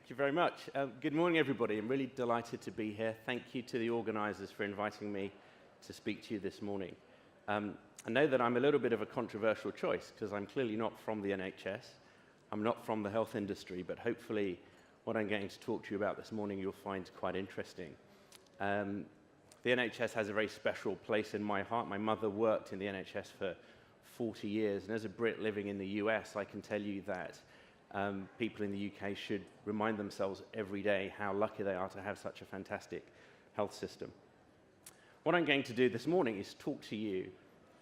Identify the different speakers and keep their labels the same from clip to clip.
Speaker 1: Thank you very much. Good morning, everybody. I'm really delighted to be here. Thank you to the organisers for inviting me to speak to you this morning. I know that I'm a little bit of a controversial choice because I'm clearly not from the NHS. I'm not from the health industry, but hopefully what I'm going to talk to you about this morning you'll find quite interesting. The NHS has a very special place in my heart. My mother worked in the NHS for 40 years, and as a Brit living in the US, I can tell you that people in the UK should remind themselves every day how lucky they are to have such a fantastic health system. What I'm going to do this morning is talk to you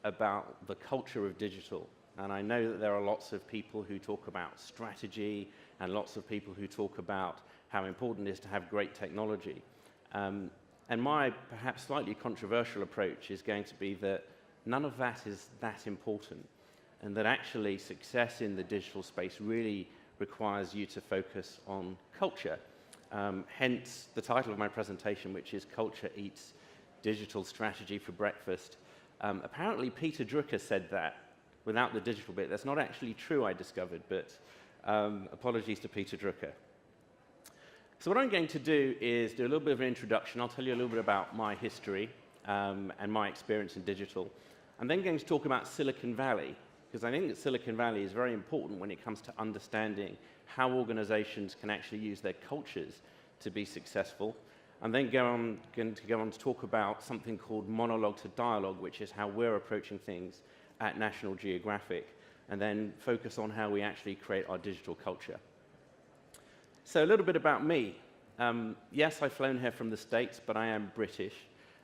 Speaker 1: about the culture of digital. And I know that there are lots of people who talk about strategy and lots of people who talk about how important it is to have great technology. And my perhaps slightly controversial approach is going to be that none of that is that important, and that actually success in the digital space really requires you to focus on culture. Hence the title of my presentation, which is Culture Eats Digital Strategy for Breakfast. Apparently Peter Drucker said that without the digital bit. That's not actually true, I discovered, but apologies to Peter Drucker. So what I'm going to do is do a little bit of an introduction. I'll tell you a little bit about my history and my experience in digital. I'm then going to talk about Silicon Valley, because I think that Silicon Valley is very important when it comes to understanding how organizations can actually use their cultures to be successful. And then going to go on to talk about something called monologue to dialogue, which is how we're approaching things at National Geographic, and then focus on how we actually create our digital culture. So a little bit about me. Yes, I've flown here from the States, but I am British.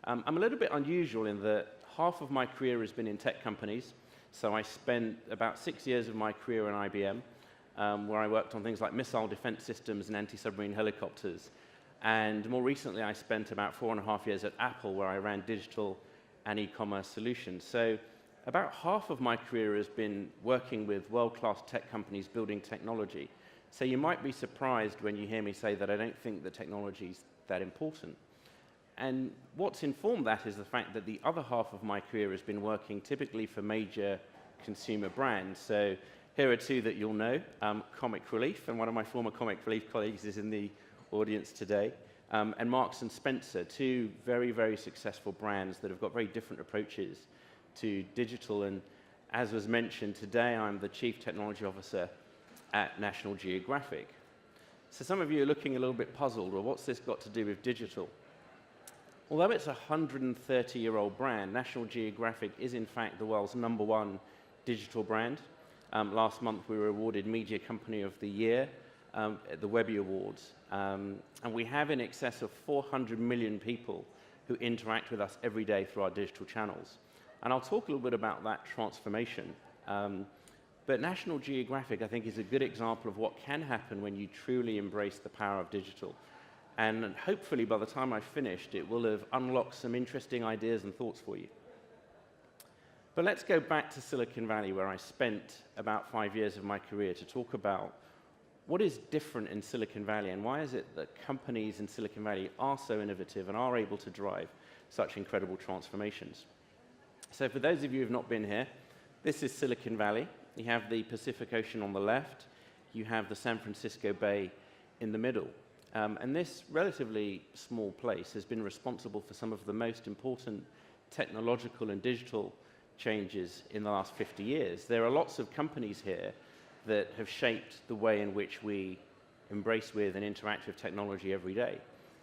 Speaker 1: I'm a little bit unusual in that half of my career has been in tech companies. So I spent about 6 years of my career in IBM, where I worked on things like missile defense systems and anti-submarine helicopters. And more recently, I spent about 4.5 years at Apple, where I ran digital and e-commerce solutions. So about half of my career has been working with world-class tech companies building technology. So you might be surprised when you hear me say that I don't think that technology is that important. And what's informed that is the fact that the other half of my career has been working typically for major consumer brands. So here are two that you'll know, Comic Relief, and one of my former Comic Relief colleagues is in the audience today, and Marks & Spencer, two very, very successful brands that have got very different approaches to digital. And as was mentioned, today I'm the Chief Technology Officer at National Geographic. So some of you are looking a little bit puzzled, well, what's this got to do with digital? Although it's a 130-year-old brand, National Geographic is in fact the world's #1 digital brand. Last month we were awarded Media Company of the Year at the Webby Awards. And we have in excess of 400 million people who interact with us every day through our digital channels. And I'll talk a little bit about that transformation. But National Geographic, I think, is a good example of what can happen when you truly embrace the power of digital. And hopefully, by the time I've finished, it will have unlocked some interesting ideas and thoughts for you. But let's go back to Silicon Valley, where I spent about 5 years of my career to talk about what is different in Silicon Valley and why is it that companies in Silicon Valley are so innovative and are able to drive such incredible transformations. So for those of you who have not been here, this is Silicon Valley. You have the Pacific Ocean on the left. You have the San Francisco Bay in the middle. And this relatively small place has been responsible for some of the most important technological and digital changes in the last 50 years. There are lots of companies here that have shaped the way in which we embrace with and interact with technology every day.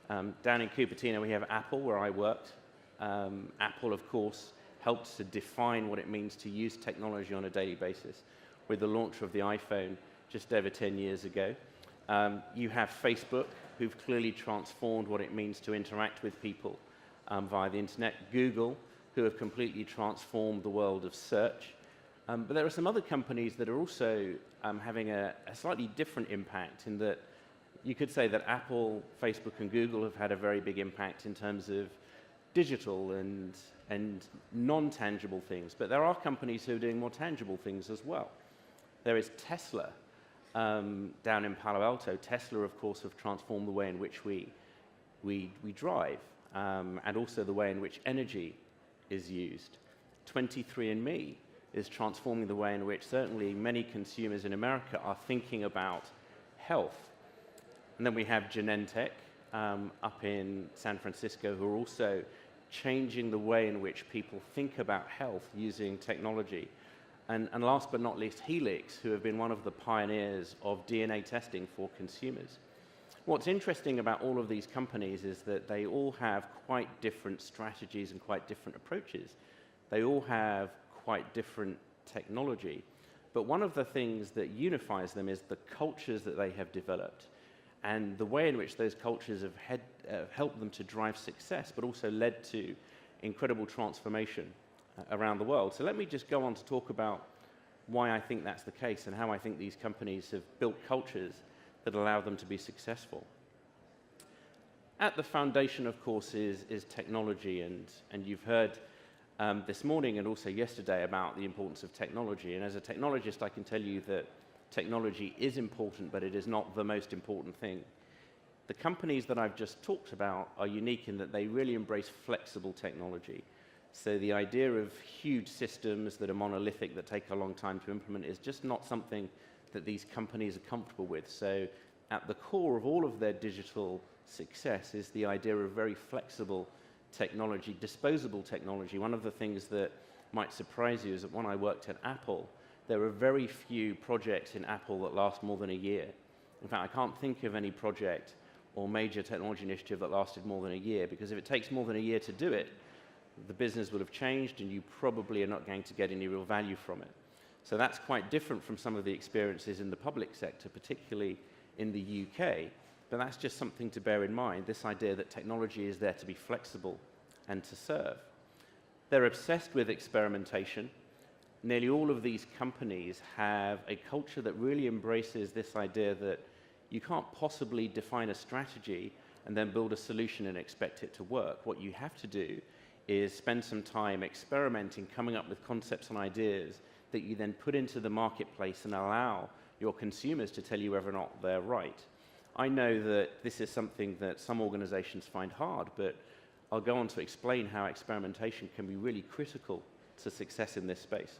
Speaker 1: Down in Cupertino, we have Apple, where I worked. Apple, of course, helped to define what it means to use technology on a daily basis with the launch of the iPhone just over 10 years ago. You have Facebook, who've clearly transformed what it means to interact with people via the internet. Google, who have completely transformed the world of search. But there are some other companies that are also having a slightly different impact in that you could say that Apple, Facebook, and Google have had a very big impact in terms of digital and non-tangible things. But there are companies who are doing more tangible things as well. There is Tesla. Down in Palo Alto, Tesla, of course, have transformed the way in which we drive, and also the way in which energy is used. 23andMe is transforming the way in which certainly many consumers in America are thinking about health. And then we have Genentech up in San Francisco, who are also changing the way in which people think about health using technology. And last but not least, Helix, who have been one of the pioneers of DNA testing for consumers. What's interesting about all of these companies is that they all have quite different strategies and quite different approaches. They all have quite different technology. But one of the things that unifies them is the cultures that they have developed and the way in which those cultures have helped them to drive success, but also led to incredible transformation around the world. So let me just go on to talk about why I think that's the case and how I think these companies have built cultures that allow them to be successful. At the foundation, of course, is technology, and you've heard this morning and also yesterday about the importance of technology. And as a technologist, I can tell you that technology is important, but it is not the most important thing. The companies that I've just talked about are unique in that they really embrace flexible technology. So the idea of huge systems that are monolithic, that take a long time to implement, is just not something that these companies are comfortable with. So at the core of all of their digital success is the idea of very flexible technology, disposable technology. One of the things that might surprise you is that when I worked at Apple, there are very few projects in Apple that last more than a year. In fact, I can't think of any project or major technology initiative that lasted more than a year, because if it takes more than a year to do it, the business will have changed and you probably are not going to get any real value from it. So that's quite different from some of the experiences in the public sector, particularly in the UK, but that's just something to bear in mind, this idea that technology is there to be flexible and to serve. They're obsessed with experimentation. Nearly all of these companies have a culture that really embraces this idea that you can't possibly define a strategy and then build a solution and expect it to work. What you have to do is spend some time experimenting, coming up with concepts and ideas that you then put into the marketplace and allow your consumers to tell you whether or not they're right. I know that this is something that some organizations find hard, but I'll go on to explain how experimentation can be really critical to success in this space.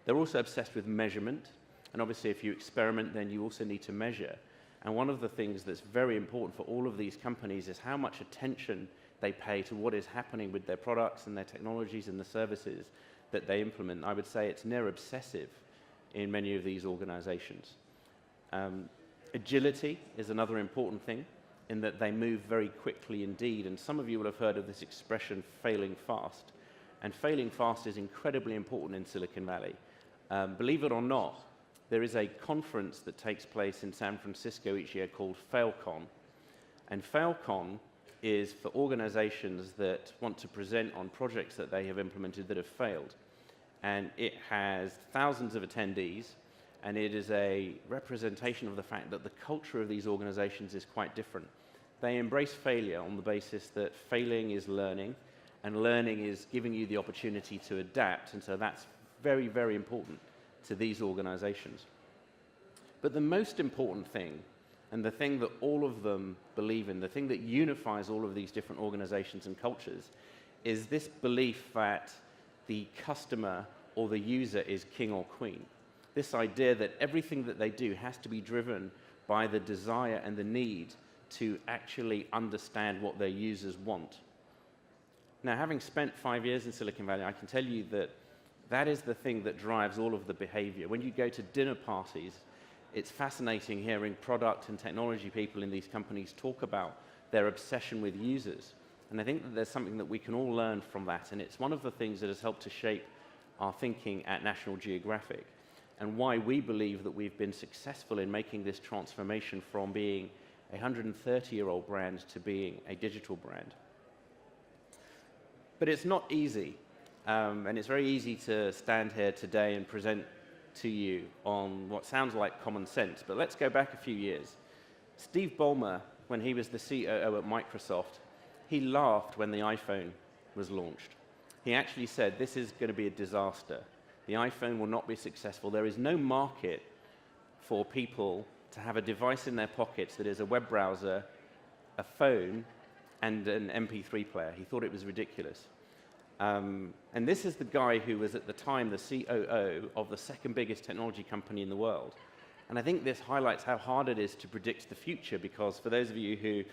Speaker 1: They're also obsessed with measurement, and obviously if you experiment, then you also need to measure. And one of the things that's very important for all of these companies is how much attention they pay to what is happening with their products and their technologies and the services that they implement. I would say it's near obsessive in many of these organizations. Agility is another important thing in that they move very quickly indeed, and some of you will have heard of this expression, failing fast. And failing fast is incredibly important in Silicon Valley. Believe it or not, there is a conference that takes place in San Francisco each year called FailCon. And FailCon is for organizations that want to present on projects that they have implemented that have failed. And it has thousands of attendees, and it is a representation of the fact that the culture of these organizations is quite different. They embrace failure on the basis that failing is learning, and learning is giving you the opportunity to adapt, and so that's very, very important to these organizations. But the most important thing, and the thing that all of them believe in, the thing that unifies all of these different organizations and cultures, is this belief that the customer or the user is king or queen. This idea that everything that they do has to be driven by the desire and the need to actually understand what their users want. Now, having spent 5 years in Silicon Valley, I can tell you that that is the thing that drives all of the behavior. When you go to dinner parties, it's fascinating hearing product and technology people in these companies talk about their obsession with users. And I think that there's something that we can all learn from that, and it's one of the things that has helped to shape our thinking at National Geographic, and why we believe that we've been successful in making this transformation from being a 130-year-old brand to being a digital brand. But it's not easy, and it's very easy to stand here today and present to you on what sounds like common sense, but let's go back a few years. Steve Ballmer, when he was the COO at Microsoft, he laughed when the iPhone was launched. He actually said, this is going to be a disaster. The iPhone will not be successful. There is no market for people to have a device in their pockets that is a web browser, a phone, and an MP3 player. He thought it was ridiculous. And this is the guy who was at the time the COO of the second biggest technology company in the world. And I think this highlights how hard it is to predict the future, because for those of you who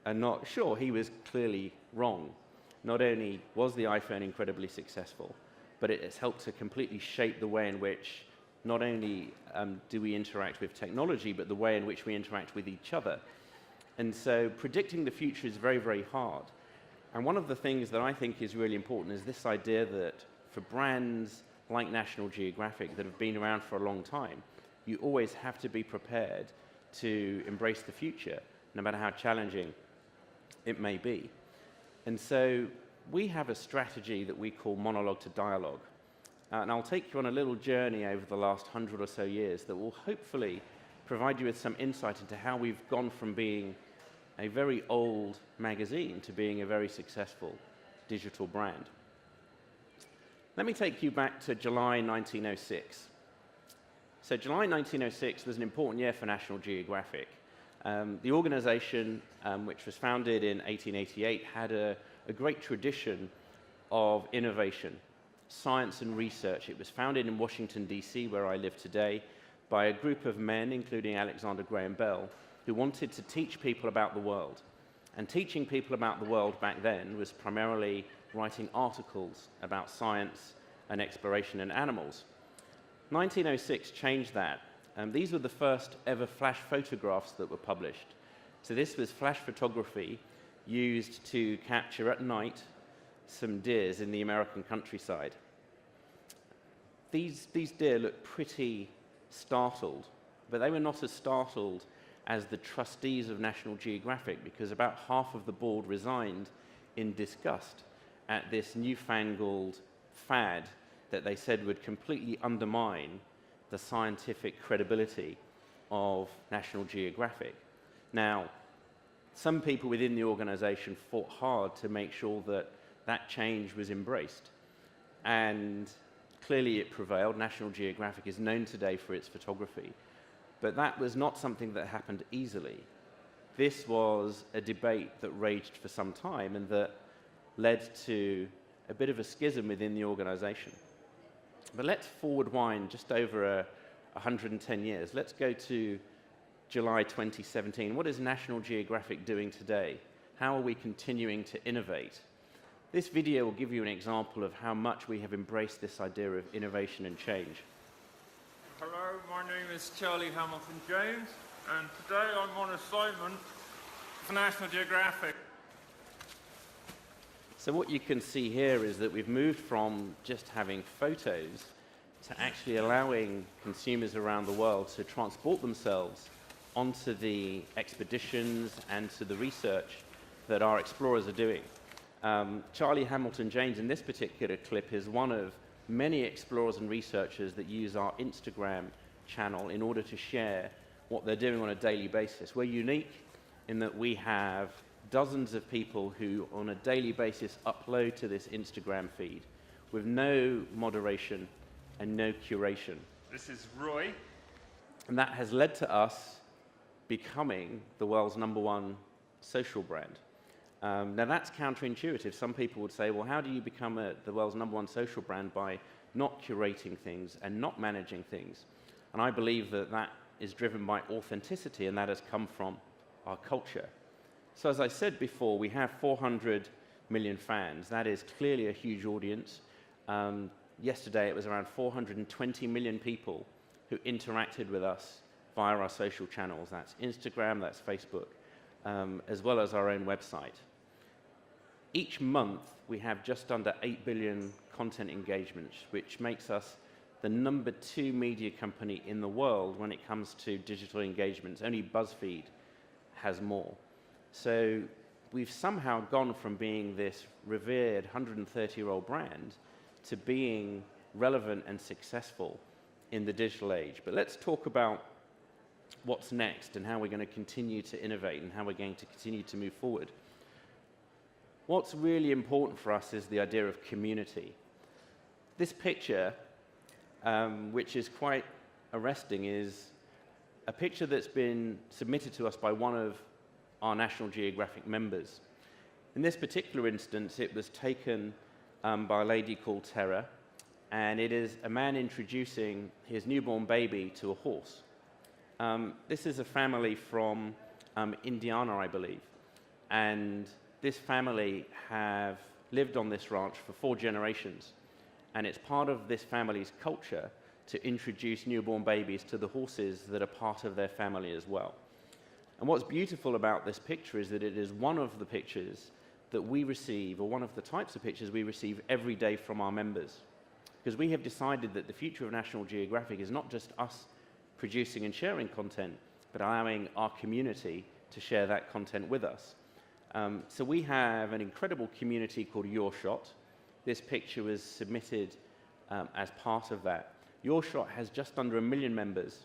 Speaker 1: are not sure, he was clearly wrong. Not only was the iPhone incredibly successful, but it has helped to completely shape the way in which not only do we interact with technology, but the way in which we interact with each other. And so predicting the future is very, very hard. And one of the things that I think is really important is this idea that for brands like National Geographic that have been around for a long time, you always have to be prepared to embrace the future, no matter how challenging it may be. And so we have a strategy that we call monologue to dialogue. And I'll take you on a little journey over the last 100 or so years that will hopefully provide you with some insight into how we've gone from being a very old magazine to being a very successful digital brand. Let me take you back to July 1906. So July 1906 was an important year for National Geographic. The organization, which was founded in 1888, had a great tradition of innovation, science and research. It was founded in Washington, D.C., where I live today, by a group of men, including Alexander Graham Bell, who wanted to teach people about the world. And teaching people about the world back then was primarily writing articles about science and exploration and animals. 1906 changed that. These were the first ever flash photographs that were published. So this was flash photography used to capture at night some deers in the American countryside. These deer looked pretty startled, but they were not as startled as the trustees of National Geographic, because about half of the board resigned in disgust at this newfangled fad that they said would completely undermine the scientific credibility of National Geographic. Now, some people within the organization fought hard to make sure that that change was embraced. And clearly it prevailed. National Geographic is known today for its photography. But that was not something that happened easily. This was a debate that raged for some time and that led to a bit of a schism within the organization. But let's forward wind just over 110 years. Let's go to July 2017. What is National Geographic doing today? How are we continuing to innovate? This video will give you an example of how much we have embraced this idea of innovation and change.
Speaker 2: Hello, my name is Charlie Hamilton-Jones, and today I'm on assignment for National Geographic.
Speaker 1: So what you can see here is that we've moved from just having photos to actually allowing consumers around the world to transport themselves onto the expeditions and to the research that our explorers are doing. Charlie Hamilton-Jones in this particular clip is one of many explorers and researchers that use our Instagram channel in order to share what they're doing on a daily basis. We're unique in that we have dozens of people who on a daily basis upload to this Instagram feed with no moderation and no curation.
Speaker 2: This is Roy.
Speaker 1: And that has led to us becoming the world's #1 social brand. Now that's counterintuitive. Some people would say, well, how do you become the world's #1 social brand by not curating things and not managing things? And I believe that that is driven by authenticity, and that has come from our culture. So as I said before, we have 400 million fans. That is clearly a huge audience. Yesterday, it was around 420 million people who interacted with us via our social channels. That's Instagram, that's Facebook, as well as our own website. Each month, we have just under 8 billion content engagements, which makes us the #2 media company in the world when it comes to digital engagements. Only BuzzFeed has more. So we've somehow gone from being this revered 130-year-old brand to being relevant and successful in the digital age. But let's talk about what's next and how we're going to continue to innovate and how we're going to continue to move forward. What's really important for us is the idea of community. This picture, which is quite arresting, is a picture that's been submitted to us by one of our National Geographic members. In this particular instance, it was taken by a lady called Tara, and it is a man introducing his newborn baby to a horse. This is a family from Indiana, I believe, and this family have lived on this ranch for 4 generations, and it's part of this family's culture to introduce newborn babies to the horses that are part of their family as well. And what's beautiful about this picture is that it is one of the pictures that we receive, or one of the types of pictures we receive every day from our members. Because we have decided that the future of National Geographic is not just us producing and sharing content, but allowing our community to share that content with us. So we have an incredible community called Your Shot. This picture was submitted as part of that. Your Shot has just under 1 million members,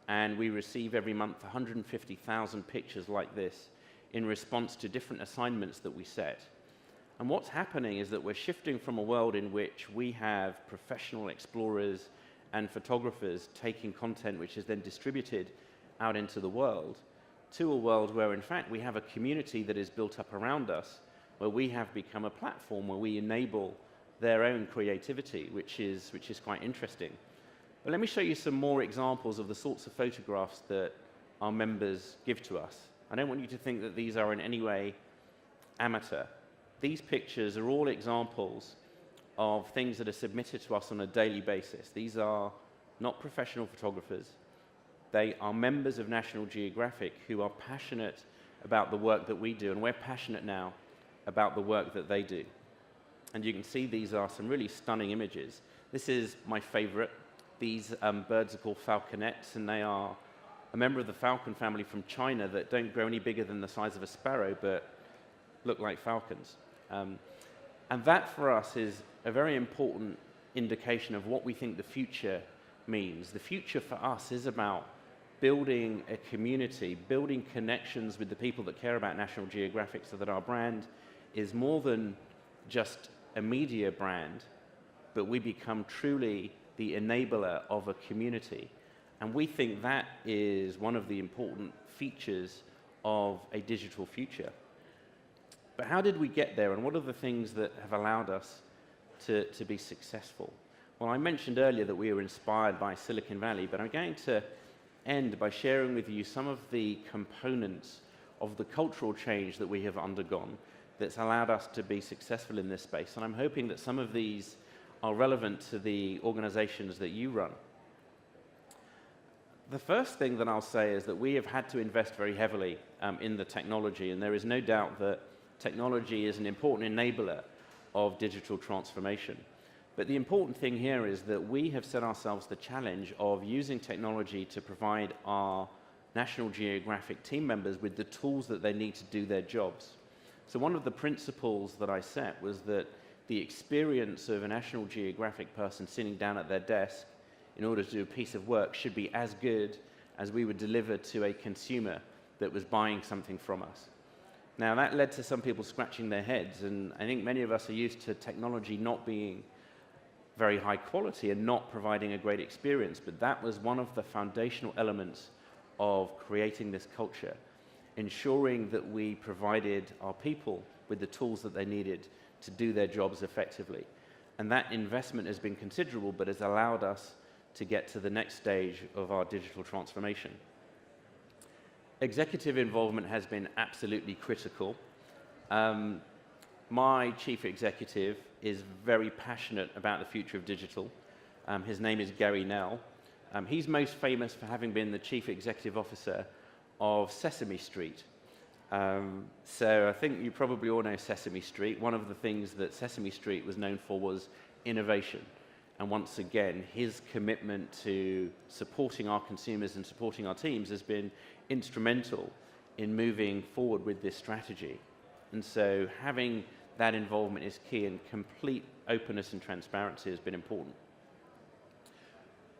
Speaker 1: and we receive every month 150,000 pictures like this in response to different assignments that we set. And what's happening is that we're shifting from a world in which we have professional explorers and photographers taking content which is then distributed out into the world, to a world where in fact we have a community that is built up around us, where we have become a platform where we enable their own creativity, which is quite interesting. But let me show you some more examples of the sorts of photographs that our members give to us. I don't want you to think that these are in any way amateur. These pictures are all examples of things that are submitted to us on a daily basis. These are not professional photographers. They are members of National Geographic who are passionate about the work that we do, and we're passionate now about the work that they do. And you can see these are some really stunning images. This is my favorite. These birds are called falconets, and they are a member of the falcon family from China that don't grow any bigger than the size of a sparrow, but look like falcons. And that for us is a very important indication of what we think the future means. The future for us is about building a community, building connections with the people that care about National Geographic, so that our brand is more than just a media brand, but we become truly the enabler of a community. And we think that is one of the important features of a digital future. But how did we get there, and what are the things that have allowed us to be successful? Well, I mentioned earlier that we were inspired by Silicon Valley, but I'm going to end by sharing with you some of the components of the cultural change that we have undergone that's allowed us to be successful in this space. And I'm hoping that some of these are relevant to the organizations that you run. The first thing that I'll say is that we have had to invest very heavily in the technology, and there is no doubt that technology is an important enabler of digital transformation. But the important thing here is that we have set ourselves the challenge of using technology to provide our National Geographic team members with the tools that they need to do their jobs. So one of the principles that I set was that the experience of a National Geographic person sitting down at their desk in order to do a piece of work should be as good as we would deliver to a consumer that was buying something from us. Now, that led to some people scratching their heads, and I think many of us are used to technology not being very high quality and not providing a great experience, but that was one of the foundational elements of creating this culture, ensuring that we provided our people with the tools that they needed to do their jobs effectively. And that investment has been considerable, but has allowed us to get to the next stage of our digital transformation. Executive involvement has been absolutely critical. My chief executive is very passionate about the future of digital. His name is Gary Nell. He's most famous for having been the chief executive officer of Sesame Street. So I think you probably all know Sesame Street. One of the things that Sesame Street was known for was innovation. And once again, his commitment to supporting our consumers and supporting our teams has been instrumental in moving forward with this strategy. And so having that involvement is key, and complete openness and transparency has been important.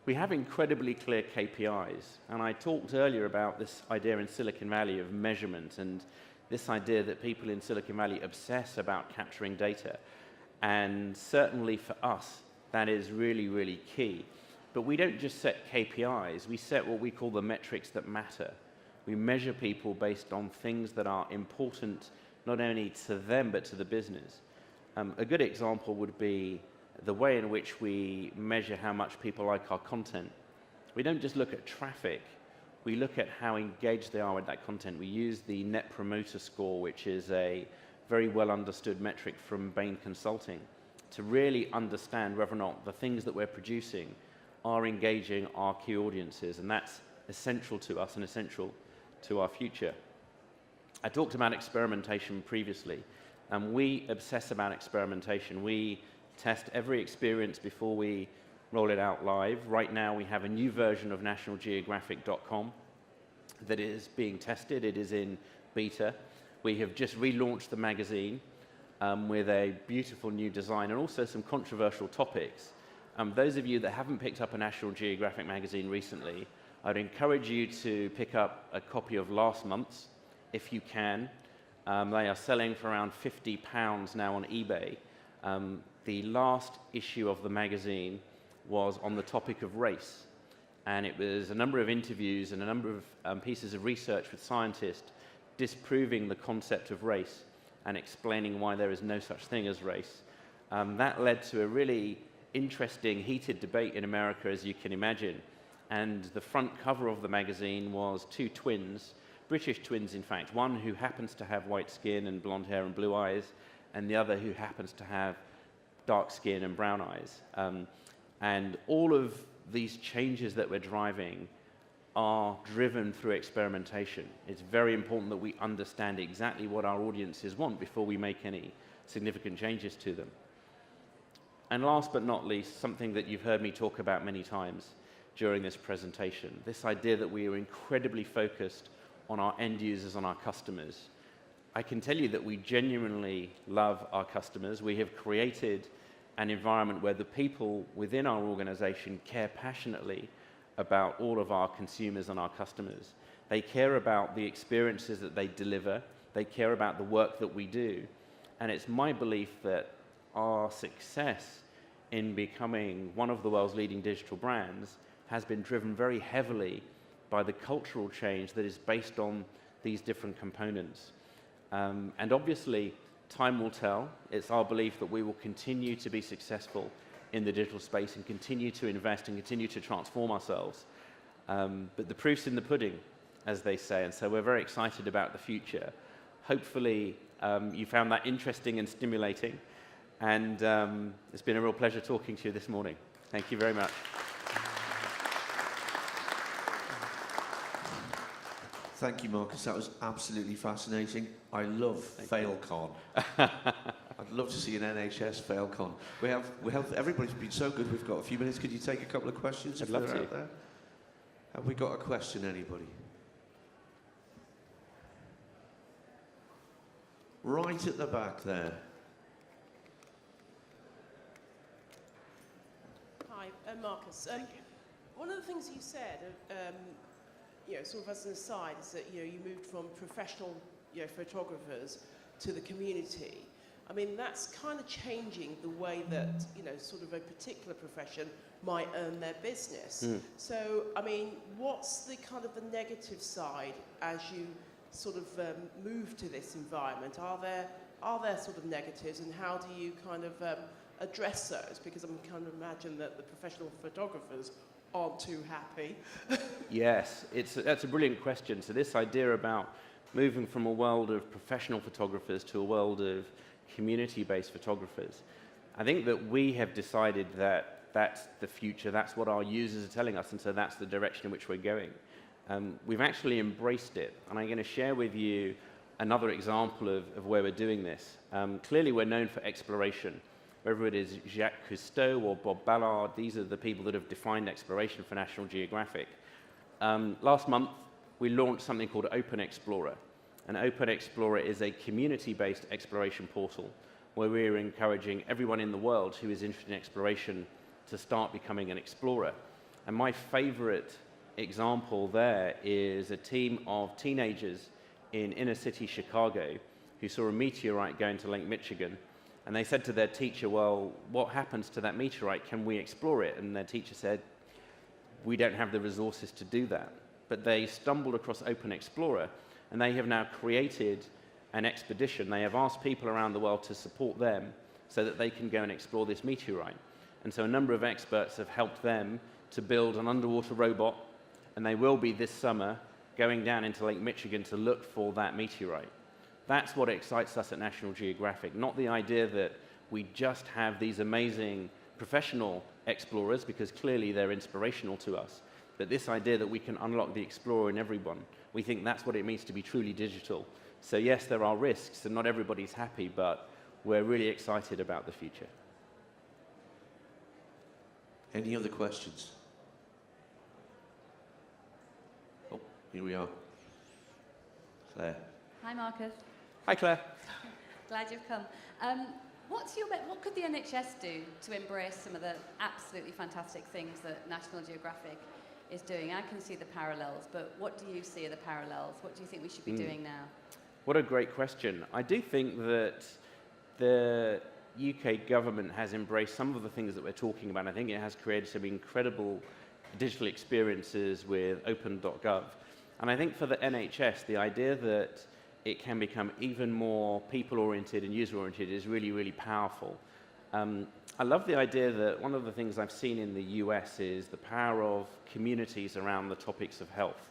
Speaker 1: We have incredibly clear KPIs, and I talked earlier about this idea in Silicon Valley of measurement, and this idea that people in Silicon Valley obsess about capturing data. And certainly for us, that is really, really key. But we don't just set KPIs, we set what we call the metrics that matter. We measure people based on things that are important not only to them but to the business. A good example would be the way in which we measure how much people like our content. We don't just look at traffic, we look at how engaged they are with that content. We use the Net Promoter Score, which is a very well understood metric from Bain Consulting, to really understand whether or not the things that we're producing are engaging our key audiences, and that's essential to us and essential to our future. I talked about experimentation previously, and we obsess about experimentation. We test every experience before we roll it out live. Right now we have a new version of nationalgeographic.com that is being tested. It is in beta. We have just relaunched the magazine with a beautiful new design and also some controversial topics. Those of you that haven't picked up a National Geographic magazine recently, I'd encourage you to pick up a copy of last month's, if you can. They are selling for around £50 now on eBay. The last issue of the magazine was on the topic of race, and it was a number of interviews and a number of pieces of research with scientists disproving the concept of race and explaining why there is no such thing as race. That led to a really interesting, heated debate in America, as you can imagine. And the front cover of the magazine was two twins, British twins in fact, one who happens to have white skin and blonde hair and blue eyes, and the other who happens to have dark skin and brown eyes. And all of these changes that we're driving are driven through experimentation. It's very important that we understand exactly what our audiences want before we make any significant changes to them. And last but not least, something that you've heard me talk about many times during this presentation, this idea that we are incredibly focused on our end users, on our customers. I can tell you that we genuinely love our customers. We have created an environment where the people within our organization care passionately about all of our consumers and our customers. They care about the experiences that they deliver. They care about the work that we do. And it's my belief that our success in becoming one of the world's leading digital brands has been driven very heavily by the cultural change that is based on these different components. And obviously, time will tell. It's our belief that we will continue to be successful in the digital space and continue to invest and continue to transform ourselves. But the proof's in the pudding, as they say, and so we're very excited about the future. Hopefully, you found that interesting and stimulating, and it's been a real pleasure talking to you this morning. Thank you very much.
Speaker 3: Thank you, Marcus. That was absolutely fascinating. I love FailCon. I'd love to see an NHS FailCon. We have. Everybody's been so good. We've got a few minutes. Could you take a couple of questions?
Speaker 1: I'd love to.
Speaker 3: Out there? Have we got a question, anybody? Right at the back there.
Speaker 4: Hi, Marcus. One of the things you said, sort of as an aside, is that you moved from professional photographers to the community. I mean, that's kind of changing the way that sort of a particular profession might earn their business. So, I mean, what's the kind of the negative side as you sort of move to this environment? Are there sort of negatives, and how do you kind of address those? Because I'm kind of imagine that the professional photographers aren't too happy.
Speaker 1: Yes, that's a brilliant question. So this idea about moving from a world of professional photographers to a world of community-based photographers, I think that we have decided that that's the future, that's what our users are telling us, and so that's the direction in which we're going. We've actually embraced it, and I'm going to share with you another example of where we're doing this. Clearly, we're known for exploration. Whether it is Jacques Cousteau or Bob Ballard, these are the people that have defined exploration for National Geographic. Last month, we launched something called Open Explorer. And Open Explorer is a community-based exploration portal where we're encouraging everyone in the world who is interested in exploration to start becoming an explorer. And my favorite example there is a team of teenagers in inner city Chicago who saw a meteorite going to Lake Michigan. And they said to their teacher, well, what happens to that meteorite? Can we explore it? And their teacher said, we don't have the resources to do that. But they stumbled across Open Explorer, and they have now created an expedition. They have asked people around the world to support them so that they can go and explore this meteorite. And so a number of experts have helped them to build an underwater robot and they will be this summer going down into Lake Michigan to look for that meteorite. That's what excites us at National Geographic, not the idea that we just have these amazing professional explorers, because clearly they're inspirational to us, but this idea that we can unlock the explorer in everyone. We think that's what it means to be truly digital. So yes, there are risks, and not everybody's happy, but we're really excited about the future.
Speaker 3: Any other questions? Oh, here we are. Claire.
Speaker 5: Hi, Marcus.
Speaker 1: Hi, Claire.
Speaker 5: Glad you've come. What could the NHS do to embrace some of the absolutely fantastic things that National Geographic is doing? I can see the parallels, but what do you see are the parallels? What do you think we should be doing now?
Speaker 1: What a great question. I do think that the UK government has embraced some of the things that we're talking about. I think it has created some incredible digital experiences with open.gov. And I think for the NHS, the idea that it can become even more people-oriented and user-oriented is really, really powerful. I love the idea that one of the things I've seen in the US is the power of communities around the topics of health.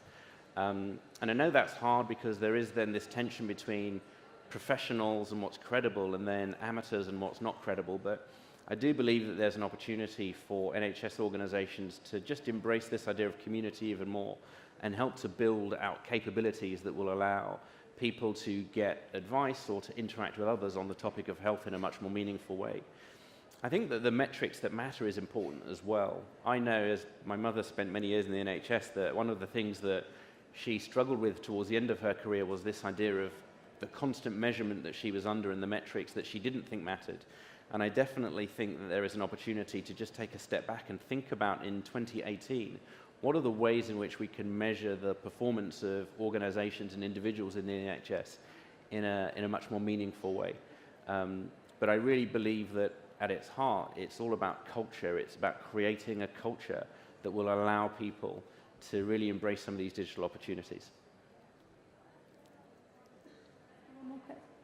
Speaker 1: And I know that's hard because there is then this tension between professionals and what's credible and then amateurs and what's not credible, but I do believe that there's an opportunity for NHS organisations to just embrace this idea of community even more and help to build out capabilities that will allow people to get advice or to interact with others on the topic of health in a much more meaningful way. I think that the metrics that matter is important as well. I know, as my mother spent many years in the NHS, that one of the things that she struggled with towards the end of her career was this idea of the constant measurement that she was under and the metrics that she didn't think mattered. And I definitely think that there is an opportunity to just take a step back and think about in 2018, what are the ways in which we can measure the performance of organisations and individuals in the NHS in a much more meaningful way? But I really believe that at its heart, it's all about culture. It's about creating a culture that will allow people to really embrace some of these digital opportunities.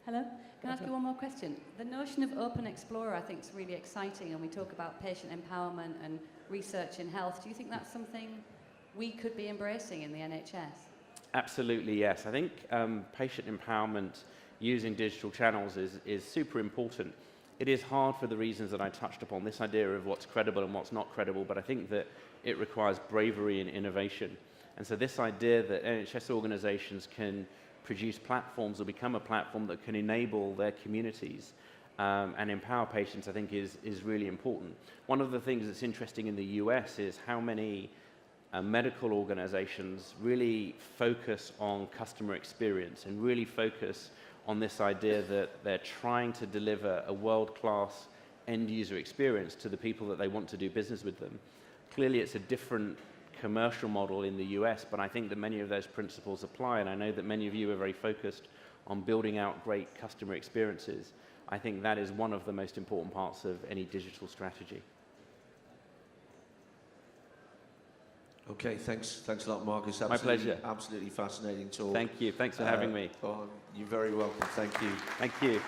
Speaker 5: Hello? Can I ask you one more question? The notion of Open Explorer I think is really exciting, and we talk about patient empowerment and research in health. Do you think that's something we could be embracing in the NHS?
Speaker 1: Absolutely, yes. I think patient empowerment using digital channels is super important. It is hard for the reasons that I touched upon, this idea of what's credible and what's not credible, but I think that it requires bravery and innovation. And so this idea that NHS organisations can produce platforms or become a platform that can enable their communities and empower patients, I think is really important. One of the things that's interesting in the US is how many medical organizations really focus on customer experience and really focus on this idea that they're trying to deliver a world-class end-user experience to the people that they want to do business with them. Clearly, it's a different commercial model in the US, but I think that many of those principles apply, and I know that many of you are very focused on building out great customer experiences. I think that is one of the most important parts of any digital strategy.
Speaker 3: Okay, thanks a lot, Marcus.
Speaker 1: My pleasure.
Speaker 3: Absolutely fascinating talk.
Speaker 1: Thank you. Thanks for having me.
Speaker 3: Oh, you're very welcome. Thank you.
Speaker 1: Thank you.